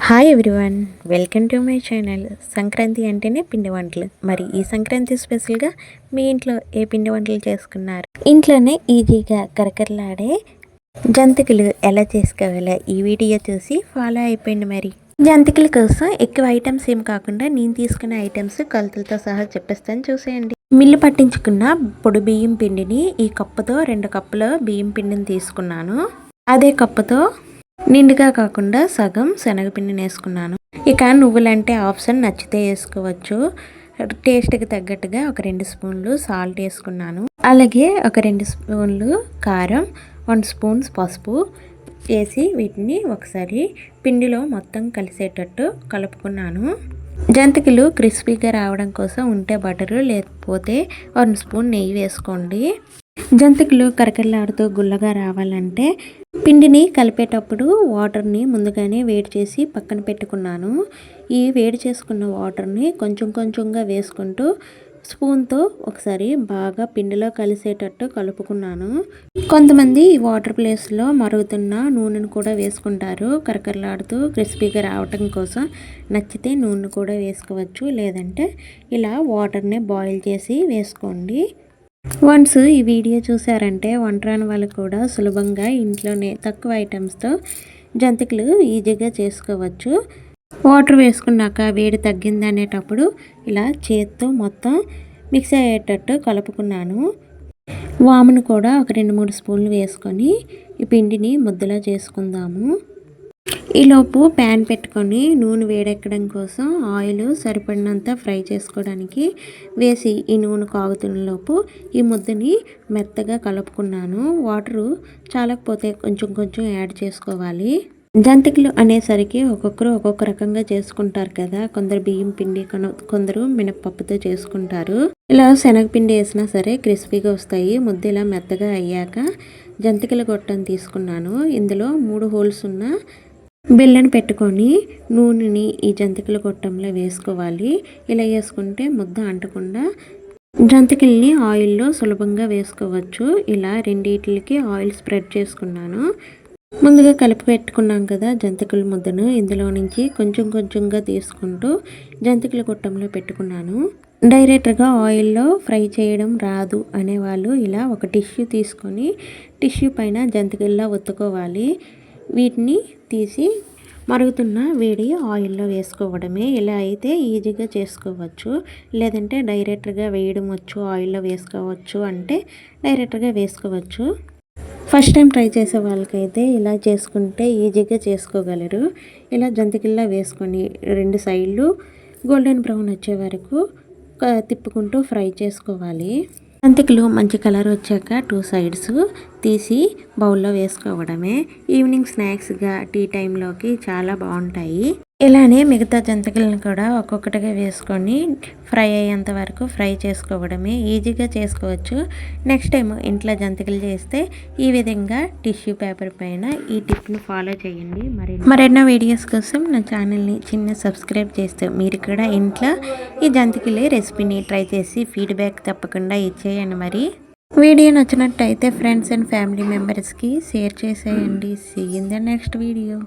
Hi everyone, welcome to my channel. Sankranti అంటేనే పిండి వంటలు. మరి ఈ సంక్రాంతి స్పెషల్గా మీ ఇంట్లో ఏ పిండి వంటలు చేసుకున్నారు? ఇంట్లోనే ఈజీగా కరకరలాడే జంతికలు ఎలా చేసుకోవాలో ఈ వీడియో చూసి ఫాలో అయిపోయింది. మరి జంతికల కోసం ఎక్కువ ఐటమ్స్ ఏం కాకుండా నేను తీసుకున్న ఐటమ్స్ కొలతలతో సహా చెప్పేస్తాను, చూసేయండి. మిల్లు పట్టించుకున్న పొడి బియ్యం పిండిని ఈ కప్పుతో 2 కప్పుల బియ్యం పిండిని తీసుకున్నాను. అదే కప్పుతో నిండుగా కాకుండా సగం శనగపిండిని వేసుకున్నాను. ఇక నువ్వులంటే ఆప్షన్, నచ్చితే వేసుకోవచ్చు. టేస్ట్కి తగ్గట్టుగా ఒక 2 స్పూన్లు సాల్ట్ వేసుకున్నాను. అలాగే ఒక 2 స్పూన్లు కారం, 1 స్పూన్ పసుపు వేసి వీటిని ఒకసారి పిండిలో మొత్తం కలిసేటట్టు కలుపుకున్నాను. జంతికలు క్రిస్పీగా రావడం కోసం ఉంటే బటరు, లేకపోతే 1 స్పూన్ నెయ్యి వేసుకోండి. జంతికలు కరకరలాడుతూ గుల్లగా రావాలంటే పిండిని కలిపేటప్పుడు వాటర్ని ముందుగానే వేడి చేసి పక్కన పెట్టుకున్నాను. ఈ వేడి చేసుకున్న వాటర్ని కొంచెం కొంచెంగా వేసుకుంటూ స్పూన్తో ఒకసారి బాగా పిండిలో కలిసేటట్టు కలుపుకున్నాను. కొంతమంది ఈ వాటర్ ప్లేస్లో మరుగుతున్న నూనెను కూడా వేసుకుంటారు. కరకరలాడుతూ క్రిస్పీగా రావటం కోసం నచ్చితే నూనె కూడా వేసుకోవచ్చు, లేదంటే ఇలా వాటర్ని బాయిల్ చేసి వేసుకోండి. వన్స్ ఈ వీడియో చూసారంటే వంట రాని వాళ్ళు కూడా సులభంగా ఇంట్లోనే తక్కువ ఐటమ్స్తో జంతికలు ఈజీగా చేసుకోవచ్చు. వాటర్ వేసుకున్నాక వేడి తగ్గింది అనేటప్పుడు ఇలా చేత్తో మొత్తం మిక్స్ అయ్యేటట్టు కలుపుకున్నాను. వామును కూడా ఒక 2-3 స్పూన్లు వేసుకొని ఈ పిండిని ముద్దలా చేసుకుందాము. ఈలోపు ప్యాన్ పెట్టుకొని నూనె వేడెక్కడం కోసం ఆయిల్ సరిపడినంత ఫ్రై చేసుకోవడానికి వేసి ఈ నూనె కాగుతున్నలోపు ఈ ముద్దని మెత్తగా కలుపుకున్నాను. వాటరు చాలకపోతే కొంచెం కొంచెం యాడ్ చేసుకోవాలి. జంతికలు అనేసరికి ఒక్కొక్కరు ఒక్కొక్క రకంగా చేసుకుంటారు కదా. కొందరు బియ్యం పిండి, కొందరు మినపప్పుతో చేసుకుంటారు. ఇలా శనగపిండి వేసినా సరే క్రిస్పీగా వస్తాయి. ముద్ద ఇలా మెత్తగా అయ్యాక జంతికల గొట్టం తీసుకున్నాను. ఇందులో 3 హోల్స్ ఉన్న బెల్లను పెట్టుకొని నూనెని ఈ జంతికల గొట్టంలో వేసుకోవాలి. ఇలా వేసుకుంటే ముద్ద అంటకుండా జంతికల్ని ఆయిల్లో సులభంగా వేసుకోవచ్చు. ఇలా రెండిటికి ఆయిల్ స్ప్రెడ్ చేసుకున్నాను. ముందుగా కలిపి పెట్టుకున్నాం కదా జంతికల ముద్దను, ఇందులో నుంచి కొంచెం కొంచెంగా తీసుకుంటూ జంతికల గొట్టంలో పెట్టుకున్నాను. డైరెక్ట్గా ఆయిల్లో ఫ్రై చేయడం రాదు అనేవాళ్ళు ఇలా ఒక టిష్యూ తీసుకొని టిష్యూ పైన జంతికల్లా ఒత్తుకోవాలి. వీటిని తీసి మరుగుతున్న వేడి ఆయిల్లో వేసుకోవడమే. ఇలా అయితే ఈజీగా చేసుకోవచ్చు. లేదంటే డైరెక్ట్గా వేయడం వచ్చు, ఆయిల్లో వేసుకోవచ్చు అంటే డైరెక్ట్గా వేసుకోవచ్చు. ఫస్ట్ టైం ట్రై చేసే వాళ్ళకైతే ఇలా చేసుకుంటే ఈజీగా చేసుకోగలరు. ఇలా జంతికల్లా వేసుకొని 2 సైడ్లు గోల్డెన్ బ్రౌన్ వచ్చే వరకు తిప్పుకుంటూ ఫ్రై చేసుకోవాలి. జంతికలు మంచి కలర్ వచ్చాక 2 సైడ్స్ తీసి బౌల్లో వేసుకోవడమే. ఈవినింగ్ స్నాక్స్గా టీ టైంలోకి చాలా బాగుంటాయి. ఇలానే మిగతా జంతికలను కూడా ఒక్కొక్కటిగా వేసుకొని ఫ్రై అయ్యేంత వరకు ఫ్రై చేసుకోవడమే. ఈజీగా చేసుకోవచ్చు. నెక్స్ట్ టైం ఇంట్లో జంతికలు చేస్తే ఈ విధంగా టిష్యూ పేపర్ పైన ఈ టిప్ను ఫాలో చేయండి. మరెన్నో వీడియోస్ కోసం నా ఛానల్ని చిన్న సబ్స్క్రైబ్ చేస్తూ మీరు కూడా ఇంట్లో ఈ జంతికలే రెసిపీని ట్రై చేసి ఫీడ్బ్యాక్ తప్పకుండా ఇచ్చేయండి. మరి వీడియో నచ్చినట్టయితే ఫ్రెండ్స్ అండ్ ఫ్యామిలీ మెంబర్స్కి షేర్ చేసేయండి. See in the next video.